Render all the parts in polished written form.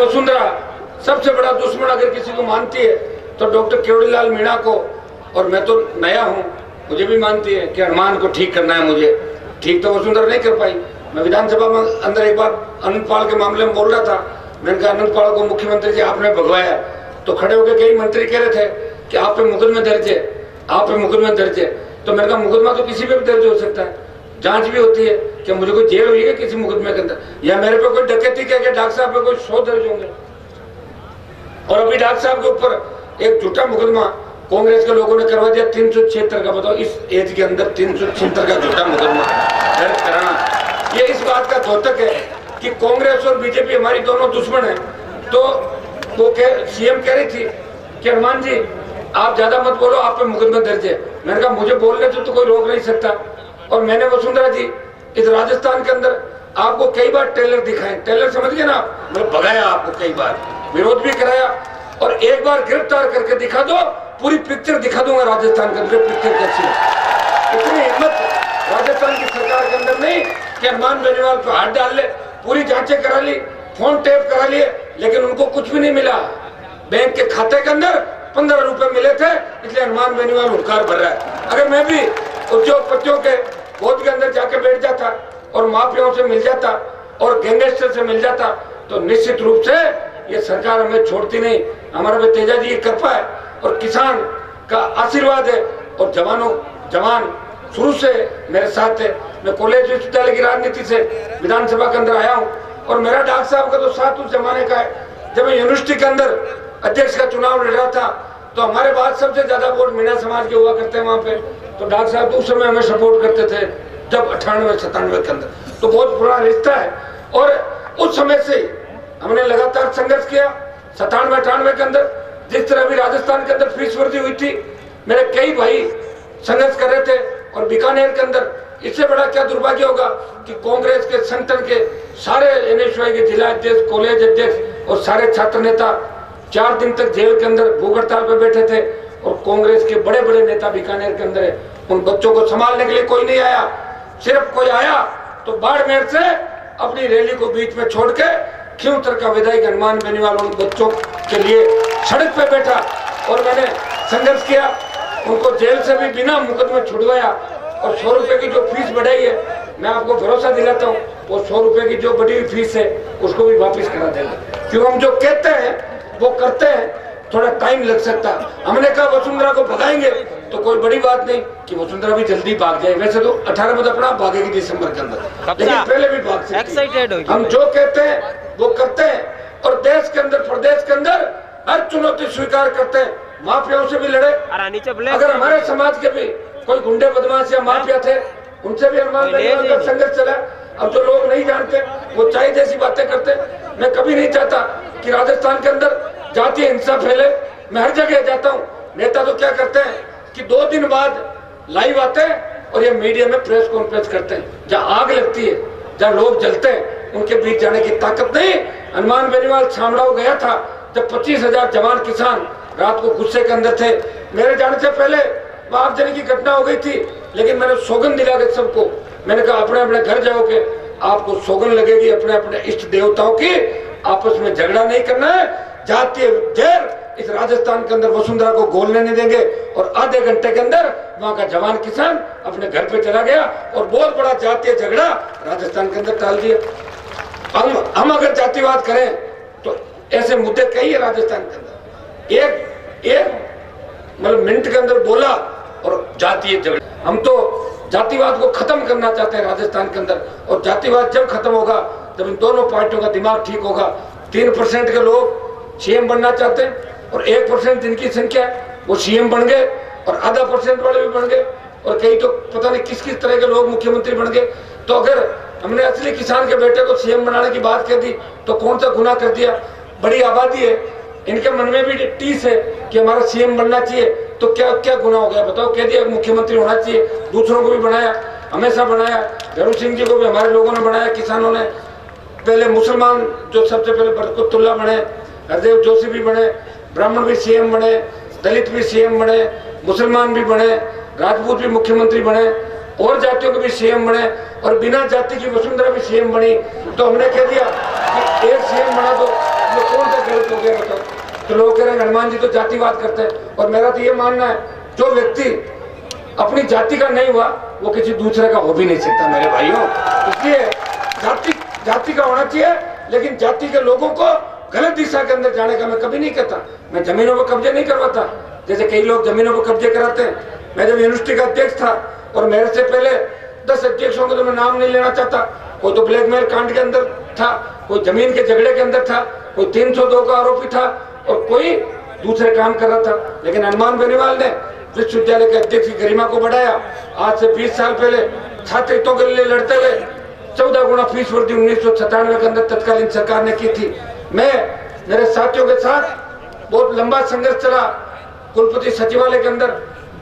वसुंधरा सबसे बड़ा दुश्मन अगर किसी को मानती है तो डॉक्टर केवड़ीलाल मीणा को, और मैं तो नया हूं, मुझे भी मानती है कि हनुमान को ठीक करना है मुझे। ठीक तो वसुंधरा नहीं कर पाई। मैं विधानसभा में अंदर एक बार अनंत पाल के मामले में बोल रहा था, मैंने कहा अनंत पाल को मुख्यमंत्री जी आपने भगवाया, तो खड़े होकर कई मंत्री कह रहे थे कि आप पे मुकदमा दर्ज है, आप पे मुकदमा दर्ज है। तो मैंने कहा मुकदमा तो किसी पे भी दर्ज हो सकता है, जांच भी होती है। क्या मुझे कोई जेल हुई है किसी मुकदमे के अंदर, या मेरे पे कोई डकैती क्या डॉक्टर साहब पे कोई 100 दर्ज होंगे। और अभी डॉक्टर साहब के ऊपर एक झूठा मुकदमा कांग्रेस के लोगों ने करवा दिया 376 का। बताओ इस एज के अंदर 376 का झूठा मुकदमा दर्ज कराना, ये इस बात का द्योतक है कि कांग्रेस और बीजेपी हमारी दोनों दुश्मन है। तो वो सीएम कह रही थी कि हनुमान जी आप ज्यादा मत बोलो, आप पे मुकदमा दर्ज है। मैंने कहा मुझे बोलने से तो कोई रोक नहीं सकता। और मैंने वसुंधरा जी इस राजस्थान के अंदर आपको कई बार टेलर दिखाए, टेलर समझ गए ना, मैं भगाया आपको कई बार, विरोध भी कराया, और एक बार गिरफ्तार करके दिखा दो, पूरी पिक्चर दिखा दूंगा राजस्थान के अंदर पिक्चर कैसी है। इतनी हिम्मत राजस्थान की सरकार के अंदर नहीं कि हनुमान बेनीवाल पे हाथ डाल ले। पूरी जांचें करा ली, फोन टेप करा लिए, लेकिन उनको कुछ भी नहीं मिला। बैंक के खाते के अंदर 15 रुपए मिले थे, इसलिए हनुमान बेनीवाल हुंकार भर रहा है। अगर मैं भी उद्योगपतियों के गोद के अंदर जाके बैठ जाता और माफियाओं से मिल जाता और गैंगस्टर से मिल जाता, तो निश्चित रूप से ये सरकार हमें छोड़ती नहीं। हमारा भी तेजा जी ये कृपा है और किसान का आशीर्वाद है, और जवान शुरू से मेरे साथ है। मैं कॉलेज विश्वविद्यालय की राजनीति से विधानसभा के अंदर आया हूँ, और मेरा डॉक्टर साहब का तो साथ उस जमाने का है जब मैं यूनिवर्सिटी के अंदर अध्यक्ष का चुनाव लड़ रहा था, तो हमारे बाद सबसे ज्यादा वोट मीणा समाज के हुआ करते हैं वहां पे। तो डॉक्टर साहब उस समय हमें सपोर्ट करते थे जब 98-97 के अंदर, तो बहुत पुराना रिश्ता है। और उस समय से हमने लगातार संघर्ष किया। 97-98 के अंदर जिस तरह भी राजस्थान के अंदर फीस वृद्धि हुई थी, मेरे कई भाई संघर्ष कर रहे थे। और बीकानेर के अंदर इससे बड़ा क्या दुर्भाग्य होगा कि कांग्रेस के संगठन के सारे NSY के जिला अध्यक्ष, कॉलेज अध्यक्ष और सारे छात्र नेता 4 दिन तक जेल के अंदर भूख हड़ताल पे बैठे थे, और कांग्रेस के बड़े बड़े नेता बीकानेर के अंदर है। उन बच्चों को संभालने के लिए कोई नहीं आया। सिर्फ कोई आया तो बाड़मेर से अपनी रैली को बीच में छोड़ के खियूतर का विधायक हनुमान बेनीवाल उन बच्चों के लिए सड़क पे बैठा, और मैंने संघर्ष किया। उनको जेल से भी बिना मुकदमे छुड़वाया, और 100 रुपए की जो फीस बढ़ाई है, मैं आपको भरोसा दिलाता हूँ वो 100 रुपए की जो बढ़ी हुई फीस है उसको भी वापस करा देंगे। क्योंकि हम जो कहते हैं वो करते हैं, थोड़ा टाइम लग सकता है। हमने कहा वसुंधरा को भगाएंगे तो कोई बड़ी बात नहीं कि वसुंधरा भी जल्दी भाग जाए। वैसे तो 18 में अपना भागेगी दिसंबर के अंदर, लेकिन पहले भी भाग सकती है। हम जो कहते हैं वो करते हैं, और देश के अंदर प्रदेश के अंदर हर चुनौती स्वीकार करते हैं। माफियाओं से भी लड़े। अगर हमारे समाज के भी कोई गुंडे बदमाश या माफिया थे, उनसे भी हनुमान बेनीवाल का संघर्ष चला। अब जो लोग नहीं जानते वो चाय जैसी बातें करते। मैं कभी नहीं चाहता कि राजस्थान के अंदर जातीय हिंसा फैले। मैं हर जगह जाता हूँ, नेता तो क्या करते हैं कि 2 दिन बाद लाइव आते हैं और ये मीडिया में प्रेस कॉन्फ्रेंस करते हैं। जहाँ आग लगती है, जहाँ लोग जलते हैं, उनके बीच जाने की ताकत नहीं। हनुमान बेनीवाल शामलाव गया था जब 25,000 जवान किसान रात को गुस्से के अंदर थे। मेरे जाने से पहले वहां आगजनी की घटना हो गई थी, लेकिन मैंने सौगंध दिला के सबको, मैंने कहा अपने अपने घर जाओगे, आपको सौगंध लगेगी अपने अपने इष्ट देवताओं की, आपस में झगड़ा नहीं करना है। जातीय जहर इस राजस्थान के अंदर वसुंधरा को घोलने नहीं देंगे। और आधे घंटे के अंदर वहां का जवान किसान अपने घर पे चला गया और बहुत बड़ा जातीय झगड़ा राजस्थान के अंदर टाल दिया। हम अगर जातिवाद करें तो ऐसे मुद्दे कई है राजस्थान के अंदर। एक मतलब मिनट के अंदर बोला और जातीय झगड़ा। हम तो जातिवाद को खत्म करना चाहते हैं राजस्थान के अंदर, और जातिवाद जब खत्म होगा जब इन दोनों पार्टियों का दिमाग ठीक होगा। 3% के लोग सीएम बनना चाहते हैं, और 1% जिनकी संख्या है वो सीएम बन गए, और आधा % वाले भी बन गए, और कई तो पता नहीं किस किस तरह के लोग मुख्यमंत्री बन गए। तो अगर हमने असली किसान के बेटे को सीएम बनाने की बात कह दी तो कौन सा गुनाह कर दिया। बड़ी आबादी है, इनके मन में भी टीस है कि हमारा सीएम बनना चाहिए, तो क्या क्या गुनाह हो गया बताओ। कह दिया मुख्यमंत्री होना चाहिए, दूसरों को भी बनाया, हमेशा बनाया। धरू सिंह जी को भी हमारे लोगों ने बनाया, किसानों ने। पहले मुसलमान जो सबसे पहले बरकतुल्ला बने, हरदेव जोशी भी बने, ब्राह्मण भी सीएम बने, दलित भी सीएम बने, मुसलमान भी बने, राजपूत भी मुख्यमंत्री बने, और जातियों के भी सीएम बने, और बिना जाति की वसुंधरा भी सीएम बनी। तो हमने कह दिया कि एक सीएम बना दो, तो कौन तो लोग कह रहे हैं हनुमान जी तो जातिवाद करते हैं। और मेरा तो ये मानना है, जो व्यक्ति अपनी जाति का नहीं हुआ वो किसी दूसरे का हो भी नहीं सकता मेरे भाइयों। इसलिए जाति का होना चाहिए, लेकिन जाति के लोगों को गलत दिशा के अंदर जाने का मैं कभी नहीं कहता। मैं जमीनों पर कब्जे नहीं करवाता, जैसे कई लोग जमीनों पर कब्जे कराते हैं। मैं जब यूनिवर्सिटी का अध्यक्ष था और मेरे से पहले 10 अध्यक्षों को तो मैं नाम नहीं लेना चाहता, कोई तो ब्लैकमेल कांड के अंदर था, कोई जमीन के झगड़े के अंदर था, कोई 302 का आरोपी था और कोई दूसरे काम कर रहा था। लेकिन हनुमान बेनीवाल ने विश्वविद्यालय के अध्यक्ष की गरिमा को बढ़ाया। आज से 20 साल पहले छात्र हितों के लिए लड़ते हुए 14 गुना फीस वृद्धि 1997 के अंदर तत्कालीन सरकार ने की थी। मैं मेरे साथियों के साथ बहुत लंबा संघर्ष चला। कुलपति सचिवालय के अंदर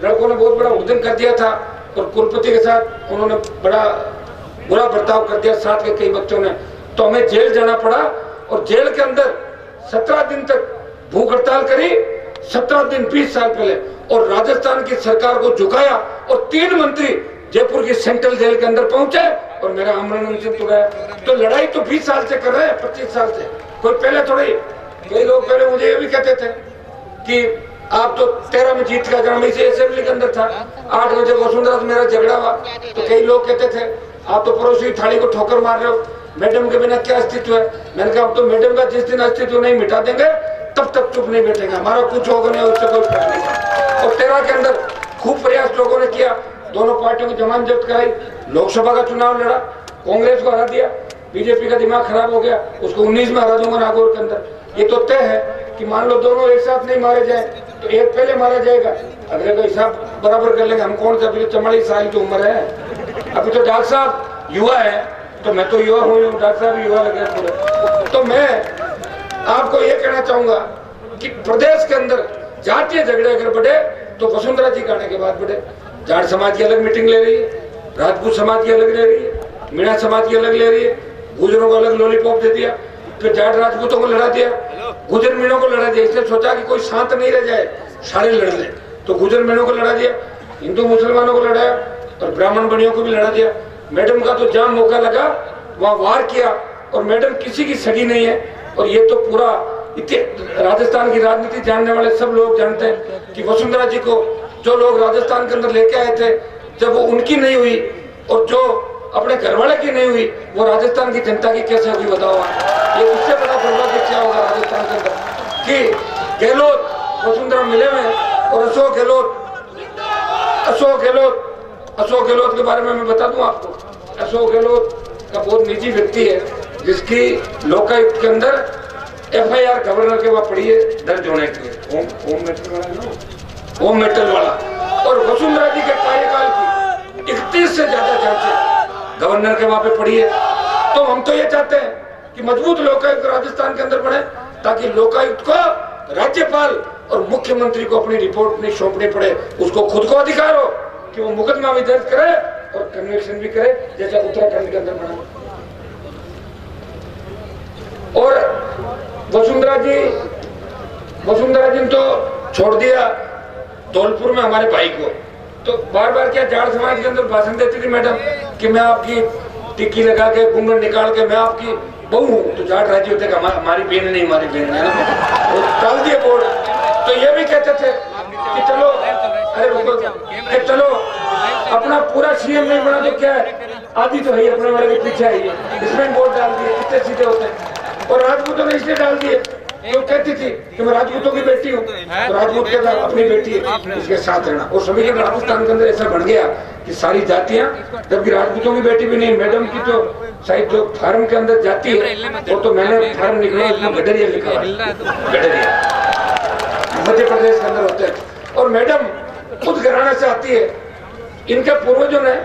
लड़कों ने बहुत बड़ा उद्यम कर दिया था और कुलपति के साथ उन्होंने बड़ा बुरा बर्ताव कर दिया, साथ के कई बच्चों ने, तो हमें जेल जाना पड़ा। और जेल के अंदर 17 दिन तक भूख हड़ताल करी, 17 दिन 20 साल पहले, और राजस्थान की सरकार को झुकाया और 3 मंत्री जयपुर की सेंट्रल जेल के अंदर पहुंचे और मेरा आमरण तुराया। तो लड़ाई तो 20 साल से कर रहे हैं, 25 साल से, कोई पहले थोड़ी। कई लोग पहले मुझे ये भी कहते थे कि आप तो 13 में जीत का जन्म इसी असेंबली के अंदर था, 8 में जब वसुंधरा से मेरा झगड़ा हुआ तो कई लोग कहते थे आप तो पड़ोसी थाली को ठोकर मार रहे हो, मैडम के बिना क्या अस्तित्व है। मैंने कहा अब तो मैडम का जिस दिन अस्तित्व नहीं मिटा देंगे तब तक चुप नहीं बैठेंगे, हमारा कुछ होगा नहीं, उससे कोई फर्क नहीं पड़ा। और 13 के अंदर खूब प्रयास लोगों ने किया, दोनों पार्टियों की जमानत जब्त कराई, लोकसभा का चुनाव लड़ा, कांग्रेस को हरा दिया, बीजेपी का दिमाग खराब हो गया, उसको 19 में हरा दूंगा नागौर के अंदर। ये तो तय है कि मान लो दोनों एक साथ नहीं मारे जाए तो एक पहले मारा जाएगा, अगले का हिसाब बराबर कर लेंगे। हम कौन सा, अभी 44 साल की उम्र है, अभी तो डॉक्टर साहब युवा है, तो मैं तो युवा हूँ, डॉक्टर साहब युवा लगे पूरे। तो मैं आपको ये कहना चाहूंगा कि प्रदेश के अंदर जातीय झगड़े अगर बढ़े तो वसुंधरा जी आने के बाद बढ़े। जाट समाज की अलग मीटिंग ले रही है, राजपूत समाज की अलग ले रही है, मीणा समाज की अलग ले रही है, गुजरों को अलग लॉलीपॉप दे दिया, फिर जाट राजपूतों को लड़ा दिया, गुजर मीणों को लड़ा दिया। इसलिए सोचा कि कोई शांत नहीं रह जाए, सारे लड़ ले, तो गुजर मीणों को लड़ा दिया, हिंदू मुसलमानों को लड़ाया और ब्राह्मण बनियों को भी लड़ा दिया। मैडम का तो जहां मौका लगा वहां वार किया, और मैडम किसी की सगी नहीं है। और ये तो पूरा राजस्थान की राजनीति जानने वाले सब लोग जानते हैं कि वसुंधरा जी को जो लोग राजस्थान के अंदर लेके आए थे, जब वो उनकी नहीं हुई और जो अपने घरवाले की नहीं हुई, वो राजस्थान की जनता की कैसे होगी बताओ। ये उससे बड़ा दुर्भाग्य क्या होगा राजस्थान के अंदर कि गहलोत वसुंधरा मिले हुए हैं। और अशोक गहलोत के बारे में मैं बता दूं आपको, अशोक गहलोत का बहुत निजी व्यक्ति है, जिसकी लोकायुक्त के अंदर FIR गवर्नर के वहां पड़ी है दर्ज होने के लिए, होम मेटल वाला। और वसुंधरा जी के कार्यकाल की 31 से ज्यादा जांचें गवर्नर के वहां पे पड़ी है। तो हम तो ये चाहते हैं कि मजबूत लोकायुक्त राजस्थान के अंदर बने, ताकि लोकायुक्त को राज्यपाल और मुख्यमंत्री को अपनी रिपोर्ट नहीं सौंपनी पड़े, उसको खुद को अधिकार हो कि वो मुकदमा भी दर्ज करे और कन्विक्शन भी करे, जैसा उत्तराखंड के अंदर बना। और वसुंधरा जी ने तो छोड़ दिया धौलपुर में हमारे भाई को, तो बार बार क्या जाट समाज के अंदर भाषण देती थी मैडम कि मैं आपकी टिक्की लगा के घूंघट निकाल के मैं आपकी बहू हूँ। तो जाट राज्य होते हमारी बहन नहीं, हमारी बहन है ना, वो डाल दिए बोर्ड। तो ये भी कहते थे कि चलो, अरे रुको, चलो अपना पूरा CM नहीं बना तो क्या है, आदि तो है अपने वाले के पीछे आई है, इसमें बोर्ड डाल दिए, कितने सीधे होते हैं। और राजपूतों ने इसलिए डाल दिए, जो कहती थी कि मैं राजपूतों की बेटी हूँ, तो राजपूत के साथ अपनी बेटी है, इसके साथ रहना। और सभी के राजस्थान के अंदर ऐसा बन गया कि सारी जातियां, जबकि राजपूतों की बेटी भी नहीं, मैडम की तो शायद जो फार्म के अंदर जाती है वो तो मैंने फार्म निकला उसमें गडरिया लिखा है, गडरिया मध्य प्रदेश के अंदर होते हैं। और मैडम खुद घराने से आती है। इनके पूर्वजों ने,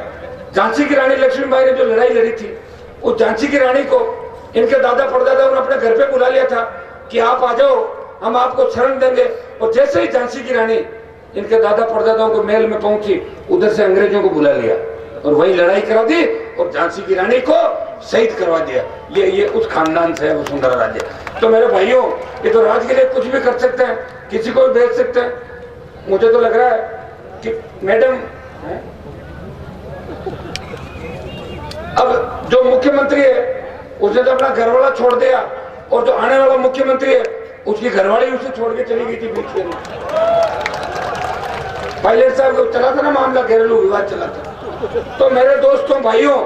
झांसी की रानी लक्ष्मीबाई ने जो लड़ाई लड़ी थी, उस झांसी की रानी को इनके दादा परदादा ने अपने घर पे बुला लिया था कि आप आ जाओ, हम आपको शरण देंगे। और जैसे ही झांसी की रानी इनके दादा परदादाओं को महल में पहुंची, उधर से अंग्रेजों को बुला लिया और वही लड़ाई करा दी और झांसी की रानी को शहीद करवा दिया। ये उस खानदान से है वसुंधरा राज्य। तो मेरे भाइयों, ये तो राज के लिए कुछ भी कर सकते हैं, किसी को भी भेज सकते हैं। मुझे तो लग रहा है कि मैडम अब जो मुख्यमंत्री है उसने तो अपना घरवाला छोड़ दिया, और जो आने वाला मुख्यमंत्री है उसकी घरवाली उसे छोड़ के चली गई थी बीच में। पायलट साहब को चला था ना मामला, घरेलू विवाद चला था। तो मेरे दोस्तों भाइयों,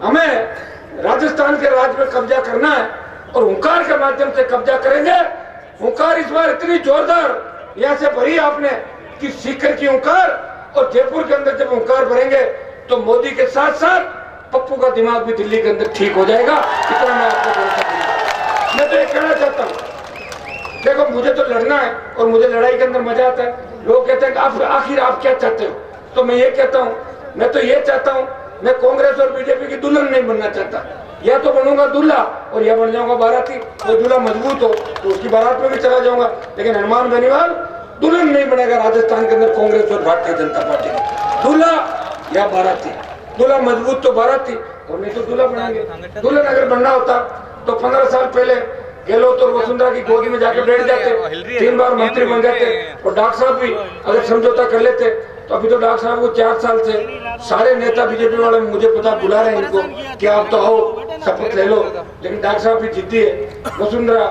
हमें राजस्थान के राज्य में कब्जा करना है और हुंकार के माध्यम से कब्जा करेंगे। हुंकार इस बार इतनी जोरदार यहाँ से भरी आपने कि सीकर की हुंकार, और जयपुर के अंदर जब हुंकार भरेंगे तो मोदी के साथ साथ पप्पू का दिमाग भी दिल्ली के अंदर ठीक हो जाएगा। इतना मैं आपको बोल सकता। मैं तो ये कहना चाहता हूँ, देखो मुझे तो लड़ना है और मुझे लड़ाई के अंदर मजा आता है। लोग कहते हैं कि आप आखिर आप क्या चाहते हो, तो मैं ये कहता हूँ, मैं तो ये चाहता हूँ, मैं कांग्रेस और बीजेपी की दुल्हन नहीं बनना चाहता। या तो बनूंगा दूल्हा और या बन जाऊंगा बाराती। वो दूल्हा मजबूत हो तो उसकी बारात में भी चला जाऊंगा, लेकिन हनुमान बेनीवाल दुल्हन नहीं बनेगा राजस्थान के अंदर कांग्रेस और भारतीय जनता पार्टी का। दूल्हा या बाराती, दूल्हा मजबूत तो बाराती और नहीं तो दूल्हा बनाएंगे। दुल्हन अगर बनना होता तो 15 साल पहले गहलोत और वसुंधरा की गोदी में जाकर बैठ जाते, 3 बार मंत्री बन जाते, और डॉक्टर साहब भी अगर समझौता कर लेते। तो अभी तो डॉक्टर साहब को 4 साल से सारे नेता बीजेपी वाले, मुझे पता, बुला रहे हैं इनको कि आप तो आओ शपथ ले लो, लेकिन डॉक्टर साहब भी जिद्दी है। वसुंधरा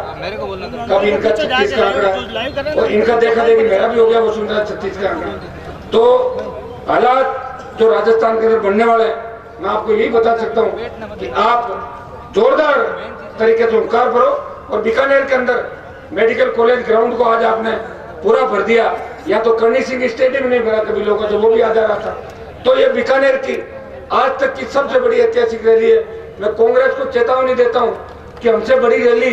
का भी इनका 36 का आंकड़ा, और इनका देखा देखी मेरा भी हो गया वसुंधरा 36 का आंकड़ा। तो हालात जो राजस्थान के अंदर बनने वाले हैं, मैं आपको यही बता सकता हूँ कि आप जोरदार तरीके से हुंकार भरो। और बीकानेर के अंदर मेडिकल कॉलेज ग्राउंड को आज आपने पूरा भर दिया। या तो करणी सिंह स्टेडियम नहीं भरा कभी लोगों से, वो भी आ जा रहा था। तो ये बीकानेर की आज तक की सबसे बड़ी ऐतिहासिक रैली है। मैं कांग्रेस को चेतावनी देता हूँ कि हमसे बड़ी रैली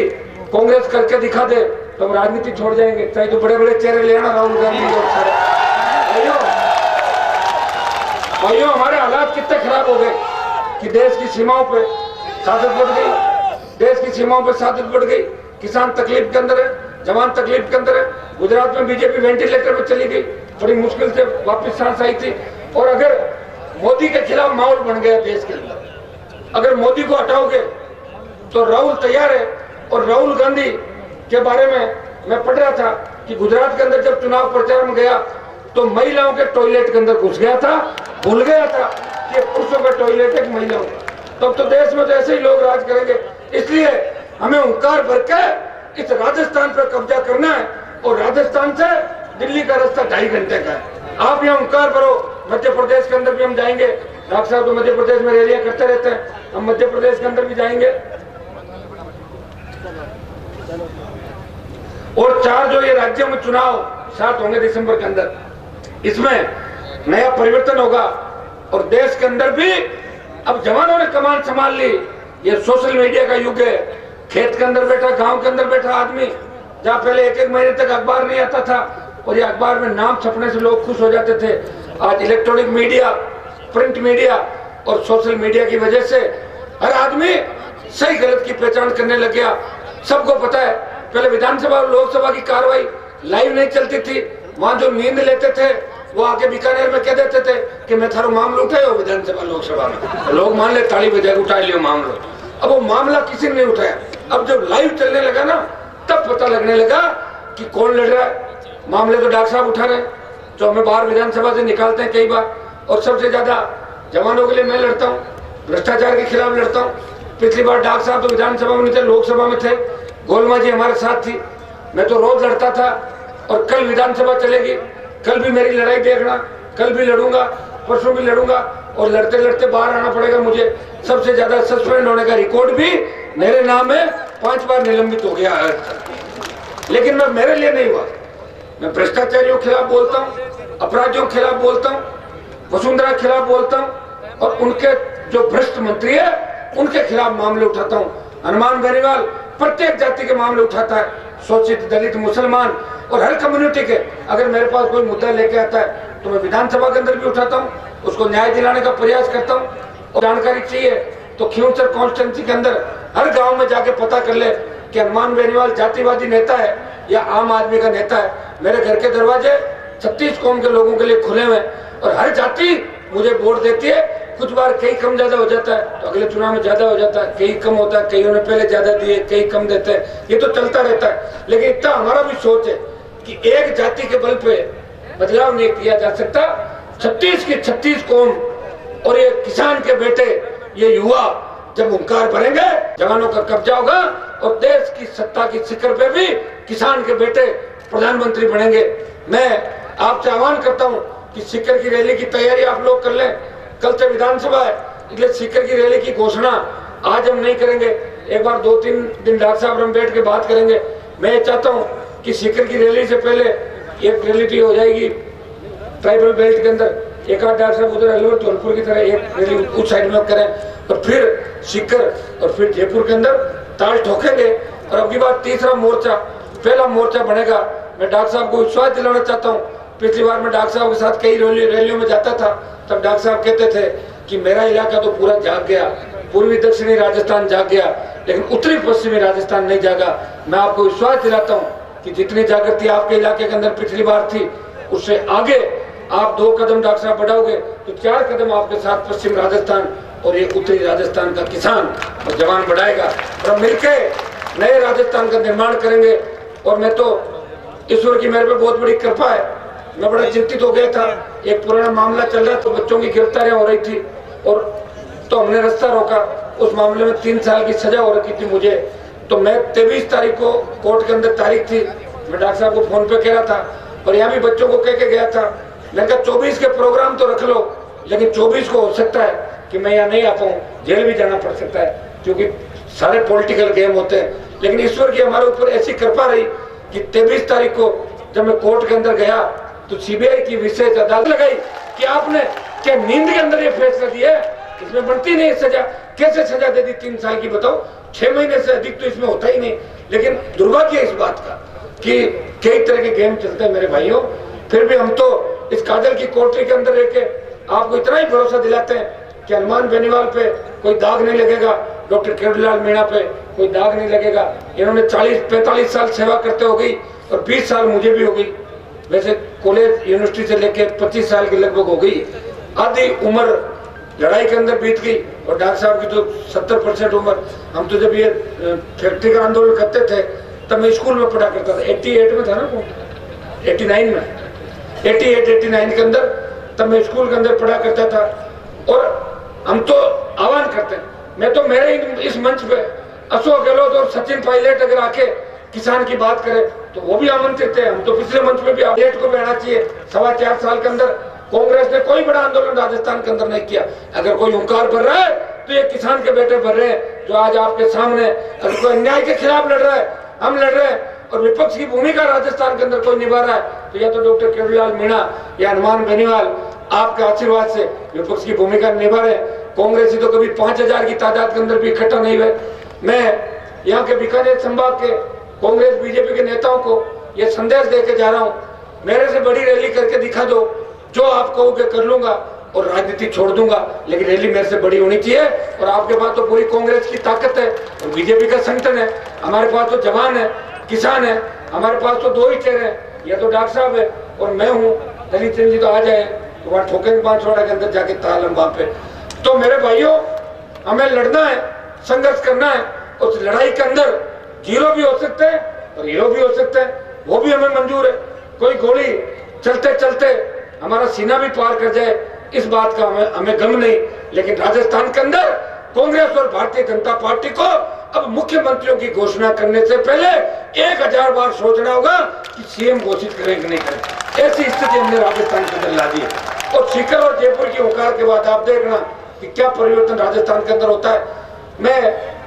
कांग्रेस करके दिखा दे तो हम राजनीति छोड़ जाएंगे, चाहे तो बड़े बड़े चेहरे ले आना, राहुल गांधी और सारे। भाइयों, हमारे हालात कितने खराब हो गए कि देश की सीमाओं पे सादत बढ़ गई, देश की सीमाओं पर सादत बढ़ गई। किसान तकलीफ के अंदर है, जवान तकलीफ के अंदर है। गुजरात में बीजेपी वेंटिलेटर पर चली गई, बड़ी मुश्किल से वापस सांस आई थी। और अगर मोदी के खिलाफ माहौल बन गया देश के अंदर, अगर मोदी को हटाओगे तो राहुल तैयार है। और राहुल गांधी के बारे में मैं पढ़ रहा था कि गुजरात के अंदर जब चुनाव प्रचार में गया तो महिलाओं के टॉयलेट के अंदर घुस गया था, भूल गया था कि पुरुषों का टॉयलेट है महिलाओं का। तब तो देश में तो ऐसे ही लोग राज करेंगे। इसलिए हमें हुंकार भर के इस राजस्थान पर कब्जा करना है, और राजस्थान से दिल्ली का रास्ता 2.5 घंटे का है। आप यहाँ हुंकार भरो। मध्य प्रदेश के अंदर भी हम जाएंगे, डॉक्टर साहब तो मध्य प्रदेश में रैलियां करते रहते हैं, हम मध्य प्रदेश के अंदर भी जाएंगे। और 4 जो ये राज्यों में चुनाव 7 होंगे दिसंबर के अंदर, इसमें नया परिवर्तन होगा। और देश के अंदर भी अब जवानों ने कमान संभाल ली। ये सोशल मीडिया का युग है। खेत के अंदर बैठा, गांव के अंदर बैठा आदमी, जहाँ पहले 1-1 महीने तक अखबार नहीं आता था और ये अखबार में नाम छपने से लोग खुश हो जाते थे, आज इलेक्ट्रॉनिक मीडिया, प्रिंट मीडिया और सोशल मीडिया की वजह से हर आदमी सही गलत की पहचान करने लग गया। सबको पता है, पहले विधानसभा और लोकसभा की कार्रवाई लाइव नहीं चलती थी। वहां जो नींद लेते थे वो आके बीकानेर में कह देते थे कि मैं थारो मामला उठाए हो विधानसभा लोकसभा में, लोग मान ले ताली बजाए उठा लियो मामला। अब वो मामला किसी ने नहीं उठाया। अब जब लाइव चलने लगा ना, तब पता लगने लगा कि कौन लड़ रहा है। मामले तो डॉक्टर साहब उठा रहे, जो हमें बाहर विधानसभा से निकालते हैं कई बार। और सबसे ज्यादा जवानों के लिए मैं लड़ता हूँ, भ्रष्टाचार के खिलाफ लड़ता हूँ। पिछली बार डॉक्टर साहब तो विधानसभा में नहीं थे, लोकसभा में थे, गोलमा जी हमारे साथ थी, मैं तो रोज लड़ता था। और कल विधानसभा चलेगी, कल भी मेरी लड़ाई देखना, कल भी लड़ूंगा, परसों भी लड़ूंगा, और लड़ते लड़ते बाहर आना पड़ेगा मुझे। सबसे ज्यादा सस्पेंड होने का रिकॉर्ड भी मेरे नाम है, 5 बार निलंबित हो गया है। लेकिन मैं मेरे लिए नहीं हुआ, मैं भ्रष्टाचारियों के खिलाफ बोलता हूँ, अपराधियों के खिलाफ बोलता हूँ, वसुंधरा के खिलाफ बोलता हूँ, और उनके जो भ्रष्ट मंत्री है उनके खिलाफ मामले उठाता हूँ। हनुमान बेनीवाल प्रत्येक जाति के मामले उठाता है, शोषित, दलित, मुसलमान और हर कम्युनिटी के। अगर मेरे पास कोई मुद्दा लेके आता है तो मैं विधानसभा के अंदर भी उठाता हूँ, उसको न्याय दिलाने का प्रयास करता हूँ। और जानकारी चाहिए तो खियोंसर कॉन्स्टिट्यूंसी के अंदर हर गांव में जाके पता कर ले कि हनुमान बेनीवाल जातिवादी नेता है या आम आदमी का नेता है। मेरे घर के दरवाजे 36 कौम के लोगों के लिए खुले हुए हैं, और हर जाति मुझे वोट देती है। कुछ बार कई कम ज्यादा हो जाता है तो अगले चुनाव में ज्यादा हो जाता है, कई कम होता है, कईयों ने पहले ज्यादा दिए, कई कम देते हैं, ये तो चलता रहता है। लेकिन इतना हमारा भी सोच है कि एक जाति के बल पे बदलाव नहीं किया जा सकता। 36 की 36 कौम और ये किसान के बेटे, ये युवा जब हुंकार भरेंगे, जवानों का कब्जा होगा और देश की सत्ता की शिखर पे भी किसान के बेटे प्रधानमंत्री बनेंगे। मैं आपसे आह्वान करता हूं कि सीकर की रैली की तैयारी आप लोग कर लें। कल से विधानसभा है, इसलिए सीकर की रैली की घोषणा आज हम नहीं करेंगे, एक बार 2-3 दिन डॉक्टर साहब हम बैठ के बात करेंगे। मैं चाहता हूं कि सीकर की रैली से पहले एक रैली हो जाएगी ट्राइबल बेल्ट के अंदर, एक आध डॉक्टर साहब उधर अलवर जौनपुर की तरह एक रैली उस साइड में करें, और फिर सीकर और फिर जयपुर के अंदर ताल ठोकेंगे। और अब की बार तीसरा मोर्चा, पहला मोर्चा बनेगा। मैं डॉक्टर साहब को विश्वास दिलाना चाहता हूँ। पिछली बार मैं डॉक्टर साहब के साथ कई रैलियों में जाता था, तब डॉक्टर साहब कहते थे कि मेरा इलाका तो पूरा जाग गया, पूर्वी दक्षिणी राजस्थान जाग गया, लेकिन उत्तरी पश्चिमी राजस्थान नहीं जागा। मैं आपको विश्वास दिलाता हूँ कि जितनी जागृति आपके इलाके के अंदर पिछली बार थी, उससे आगे आप 2 कदम डॉक्टर साहब बढ़ाओगे तो 4 कदम आपके साथ पश्चिम राजस्थान और ये उत्तरी राजस्थान का किसान और जवान बढ़ाएगा, और मिलके नए राजस्थान का निर्माण करेंगे। और मैं तो ईश्वर की मेरे पे बहुत बड़ी कृपा है, मैं बड़ा चिंतित हो गया था। एक पुराना मामला चल रहा तो बच्चों की गिरफ्तारियां हो रही थी, और तो हमने रास्ता रोका। उस मामले में 3 साल की सजा हो रखी थी मुझे। तो मैं 23 तारीख को कोर्ट के अंदर तारीख थी, मैं डॉक्टर साहब को फोन पे कह रहा था, और यहाँ भी बच्चों को कह के गया था। मैंने कहा 24 के प्रोग्राम तो रख लो, लेकिन 24 को हो सकता है कि मैं यहाँ नहीं आ पाऊँ, जेल भी जाना पड़ सकता है, क्योंकि सारे पॉलिटिकल गेम होते हैं। लेकिन ईश्वर की हमारे ऊपर ऐसी कृपा रही कि 23 तारीख को जब मैं कोर्ट के अंदर गया तो सीबीआई की विशेष अदालत लगाई कि आपने क्या नींद के अंदर ये फैसला दिया है, इसमें बनती नहीं सजा, कैसे सजा दे दी 3 साल की, बताओ। 6 महीने से अधिक तो इसमें होता ही नहीं। लेकिन दुर्भाग्य इस बात का कि कई तरह के गेम चलते हैं मेरे भाइयों। फिर भी हम तो इस काजल की कोठरी के अंदर रह के आपको इतना ही भरोसा दिलाते हैं कि हनुमान बेनीवाल पे कोई दाग नहीं लगेगा, डॉक्टर किरोड़ीलाल मीणा पे कोई दाग नहीं लगेगा। इन्होंने 40-45 साल सेवा करते हो गई, और 20 साल मुझे भी हो गई। वैसे कॉलेज यूनिवर्सिटी से लेके 25 साल की लगभग हो गई। आधी उम्र लड़ाई के अंदर बीत गई, और डॉक्टर साहब की तो 70% उम्र। हम तो जब ये फैक्ट्री का आंदोलन करते थे तब मैं स्कूल में पढ़ा करता था, 88 में था ना, 89 में, 88-89 के अंदर, तब मैं स्कूल के अंदर पढ़ा करता था। और हम तो आह्वान करते हैं, मैं तो मेरे इस मंच पे अशोक गहलोत और सचिन पायलट अगर आके किसान की बात करें तो वो भी आमंत्रित है। हम तो पिछले मंच में भी अपडेट को बैठना चाहिए। 4.25 साल के अंदर कांग्रेस ने कोई बड़ा आंदोलन राजस्थान के अंदर नहीं किया। अगर कोई हुंकार भर रहा है तो ये किसान के बेटे भर रहे हैं, जो आज आपके सामने। अगर कोई अन्याय के खिलाफ लड़ रहा है, हम लड़ रहे हैं, और विपक्ष की भूमिका राजस्थान के अंदर कोई निभा रहा है, तो या तो डॉक्टर किरोड़ीलाल मीणा या हनुमान बेनीवाल आपके आशीर्वाद से विपक्ष की भूमिका निभा रहे। कांग्रेसी तो कभी 5000 की तादाद के अंदर भी इकट्ठा नहीं हुए। मैं यहाँ के बीकानेर संभाग के कांग्रेस बीजेपी के नेताओं को ये संदेश देके जा रहा हूँ, मेरे से बड़ी रैली करके दिखा दो, जो आप कहोगे कर लूंगा और राजनीति छोड़ दूंगा, लेकिन रैली मेरे से बड़ी होनी चाहिए। और आपके पास तो पूरी कांग्रेस की ताकत है और बीजेपी का संगठन है, हमारे पास तो जवान है, किसान है, हमारे पास तो 2 ही चेहरे हैं, या तो डॉक्टर साहब है और मैं हूँ। दलित सिंह जी तो आ जाए तो वहाँ ठोकेंगे 5 वाड़ा के अंदर जाके तालम वहां पे। तो मेरे भाइयों, हमें लड़ना है, संघर्ष करना है। उस लड़ाई के अंदर 0 भी हो सकते हैं और हीरो भी हो सकते हैं, वो भी हमें मंजूर है। कोई गोली चलते चलते हमारा सीना भी पार कर जाए, इस बात का हमें गम नहीं। लेकिन राजस्थान के अंदर कांग्रेस और भारतीय जनता पार्टी को अब मुख्यमंत्रियों की घोषणा करने से पहले 1000 बार सोचना होगा कि सीएम घोषित करें कि नहीं करें। ऐसी स्थिति हमने राजस्थान के अंदर ला दी है। और सीकर और जयपुर की हुंकार के बाद आप देखना कि क्या परिवर्तन राजस्थान के अंदर होता है। मैं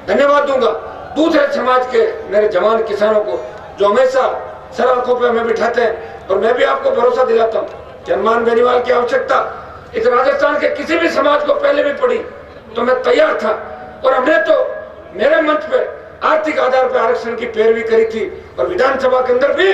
धन्यवाद दूंगा दूसरे समाज के मेरे जवान किसानों को, जो हमेशा सर आंखों पे हमें बिठाते हैं। और मैं भी आपको भरोसा दिलाता हूँ कि हनुमान बेनीवाल की आवश्यकता इस राजस्थान के किसी भी समाज को पहले भी पड़ी तो मैं तैयार था। और हमने तो मेरे मंच पे आर्थिक आधार पर आरक्षण की पैरवी करी थी, और विधानसभा के अंदर भी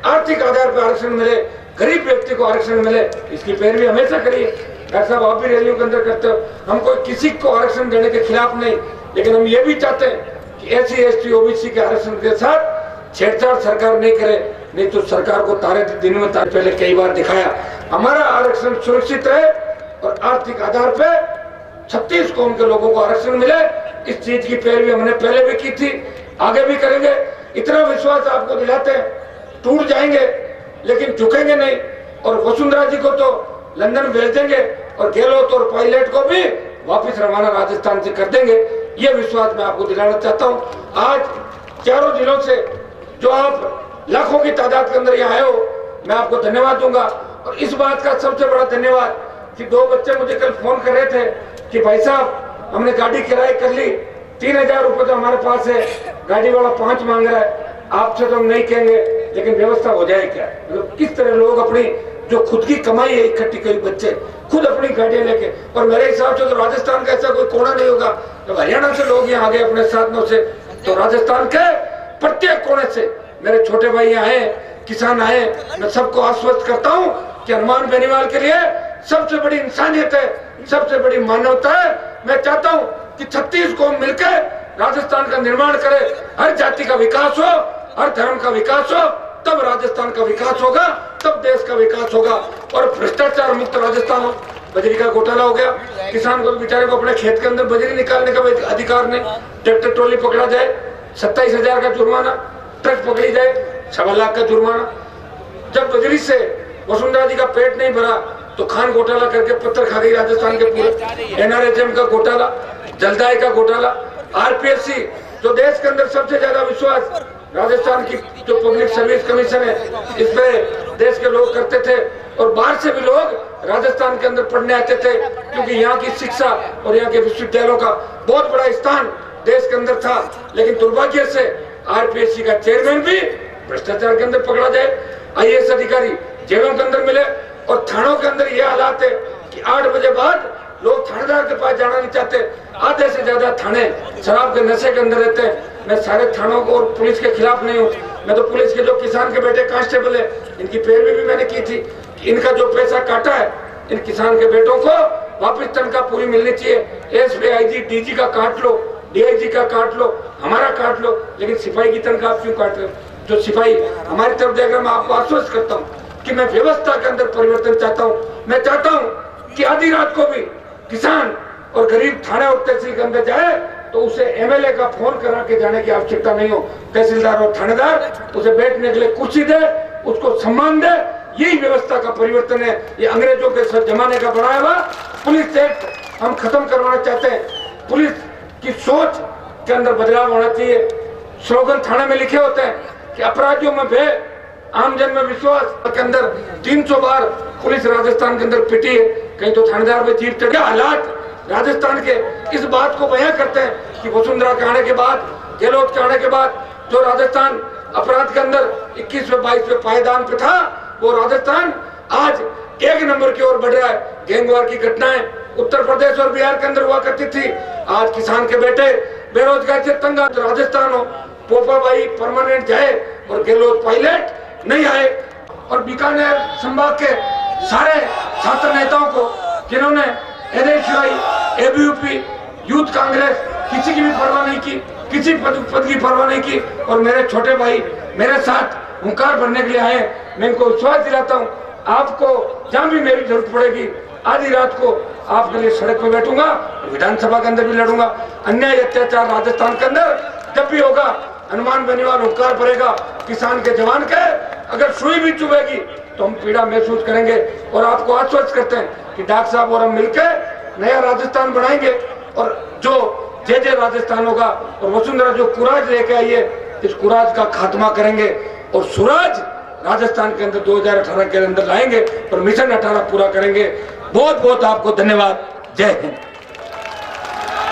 आर्थिक आधार पर आरक्षण मिले, गरीब व्यक्ति को आरक्षण मिले, इसकी पैरवी हमेशा करी है। डॉक्टर साहब आप भी रैलियों के अंदर करते हो, हम कोई किसी को आरक्षण देने के खिलाफ नहीं, लेकिन हम ये भी चाहते हैं कि SC ST OBC के आरक्षण के साथ छेड़छाड़ सरकार नहीं करे, नहीं तो सरकार को तारे दिन में तारे पहले कई बार दिखाया। हमारा आरक्षण सुरक्षित रहे और आर्थिक आधार पे 36 कौम के लोगों को आरक्षण मिले, इस चीज की पैरवी हमने पहले भी की थी, आगे भी करेंगे। इतना विश्वास आपको दिलाते हैं, टूट जाएंगे लेकिन झुकेंगे नहीं। और वसुंधरा जी को तो लंदन भेज देंगे और गहलोत और पायलट को भी वापस रवाना राजस्थान से कर देंगे, ये विश्वास मैं आपको दिलाना चाहता हूँ। आज चारों जिलों से जो आप लाखों की तादाद के अंदर यहाँ आए हो, मैं आपको धन्यवाद दूंगा। और इस बात का सबसे बड़ा धन्यवाद कि 2 बच्चे मुझे कल फोन कर रहे थे कि भाई साहब हमने गाड़ी किराए कर ली, 3000 रुपये तो हमारे पास है, गाड़ी वाला 5 मांग रहा है, आपसे तो हम नहीं कहेंगे लेकिन व्यवस्था हो जाए क्या। मतलब किस तरह लोग अपनी जो खुद की कमाई है इकट्ठी, कई बच्चे खुद अपनी गाड़ियां लेके, और मेरे हिसाब से तो राजस्थान का ऐसा कोई कोना नहीं होगा। जब हरियाणा से लोग यहाँ आ गए अपने साधनों से, तो राजस्थान के प्रत्येक कोने से मेरे छोटे भाई यहाँ आए, किसान आए। मैं सबको आश्वस्त करता हूँ कि हनुमान बेनीवाल के लिए सबसे बड़ी इंसानियत है, सबसे बड़ी मानवता है। मैं चाहता हूँ कि 36 कौम मिलकर राजस्थान का निर्माण करे, हर जाति का विकास हो, हर धर्म का विकास हो, तब राजस्थान का विकास होगा, तब देश का विकास होगा। और भ्रष्टाचार मुक्त राजस्थान हो। बजरी का घोटाला हो गया, किसान को बेचारे को अपने खेत के अंदर बजरी निकालने का अधिकार नहीं, ट्रैक्टर ट्रॉली पकड़ा जाए 27,000 का जुर्माना, ट्रक पकड़ी जाए 1.25 लाख का जुर्माना। जब बजरी से वसुंधरा जी का पेट नहीं भरा तो खान घोटाला करके पत्थर खा गई राजस्थान के पूरे। एनआरएचएम का घोटाला, जलदाय का घोटाला, आरपीएससी जो देश के अंदर सबसे ज्यादा विश्वास राजस्थान की जो पब्लिक सर्विस कमीशन है इस पे देश के लोग करते थे, और बाहर से भी लोग राजस्थान के अंदर पढ़ने आते थे, क्योंकि यहाँ की शिक्षा और यहाँ के विश्वविद्यालयों का बहुत बड़ा स्थान देश के अंदर था। लेकिन दुर्भाग्य से आरपीएससी का चेयरमैन भी भ्रष्टाचार के अंदर पकड़ा जाए, आईएएस अधिकारी जेलों के अंदर मिले, और थानों के अंदर ये हालात है कि 8 बजे बाद लोग थानेदार के पास जाना नहीं चाहते। आधे से ज्यादा थाने शराब के नशे के अंदर रहते हैं। मैं सारे थानों को और पुलिस के खिलाफ नहीं हूँ, मैं तो पुलिस के जो किसान के बेटे कांस्टेबल है इनकी पैरवी भी मैंने की थी कि इनका जो पैसा काटा है इन किसान के बेटों को वापस तनख्वाह पूरी मिलनी चाहिए। एसपीआईजी डीजी का काट लो, डीआईजी का काट लो, हमारा काट लो, लेकिन सिपाही की तनख्वाह आप क्यों काट रहे हो? जो सिपाही हमारी तरफ देख रहे, मैं आपको आश्वस्त करता हूँ कि मैं व्यवस्था के अंदर परिवर्तन चाहता हूँ। मैं चाहता हूँ कि आधी रात को भी किसान और गरीब थाने और तहसील के अंदर जाए तो उसे एमएलए का फोन करा के जाने की आवश्यकता नहीं हो। तहसीलदार और थानेदार उसे बैठने के लिए कुर्सी दे, उसको सम्मान दे। यही व्यवस्था का परिवर्तन है। ये अंग्रेजों के जमाने का बनाया हुआ पुलिस एक्ट हम खत्म करवाना चाहते हैं। पुलिस की सोच के अंदर बदलाव होना चाहिए। स्लोगन थाने में लिखे होते हैं कि अपराधियों में भय, आमजन में विश्वास। के अंदर 300 बार पुलिस राजस्थान के अंदर पिटी है, कहीं तो थानेदार में जीप चढ़। हालात राजस्थान के इस बात को बयां करते हैं कि वसुंधरा के आने के बाद, गहलोत के आने के बाद जो राजस्थान अपराध के अंदर 21वें 22वें पायदान पे था, वो राजस्थान आज 1 नंबर की ओर बढ़ रहा है। गैंगवार की घटनाएं उत्तर प्रदेश और बिहार के अंदर हुआ करती थी, आज किसान के बेटे बेरोजगार से तंग। राजस्थान हो, पोपाबाई परमानेंट जाए और गहलोत पायलट नहीं आए। और बीकानेर संभाग के सारे छात्र नेताओं को जिन्होंने एनएसयूआई, एबीवीपी, यूथ कांग्रेस, किसी की भी परवाह नहीं की, किसी पद की परवाह नहीं की, और मेरे छोटे भाई मेरे साथ हुंकार भरने के लिए आए। मैं इनको विश्वास दिलाता हूँ, आपको जहाँ भी मेरी जरूरत पड़ेगी आधी रात को आपके लिए सड़क पे बैठूंगा, विधानसभा के अंदर भी लड़ूंगा। अन्याय अत्याचार राजस्थान के अंदर जब भी होगा, हनुमान बेनीवाल हुंकार भरेगा। किसान के जवान के अगर सुई भी चुभेगी तो हम पीड़ा महसूस करेंगे। और आपको आश्वस्त करते हैं कि डॉक्टर साहब और हम मिलकर नया राजस्थान बनाएंगे, और जो जय राजस्थान होगा, और वसुंधरा जो कुराज लेके आई है इस कुराज का खात्मा करेंगे और सुराज राजस्थान के अंदर 2018 के अंदर लाएंगे और मिशन 18 पूरा करेंगे। बहुत बहुत आपको धन्यवाद। जय हिंद।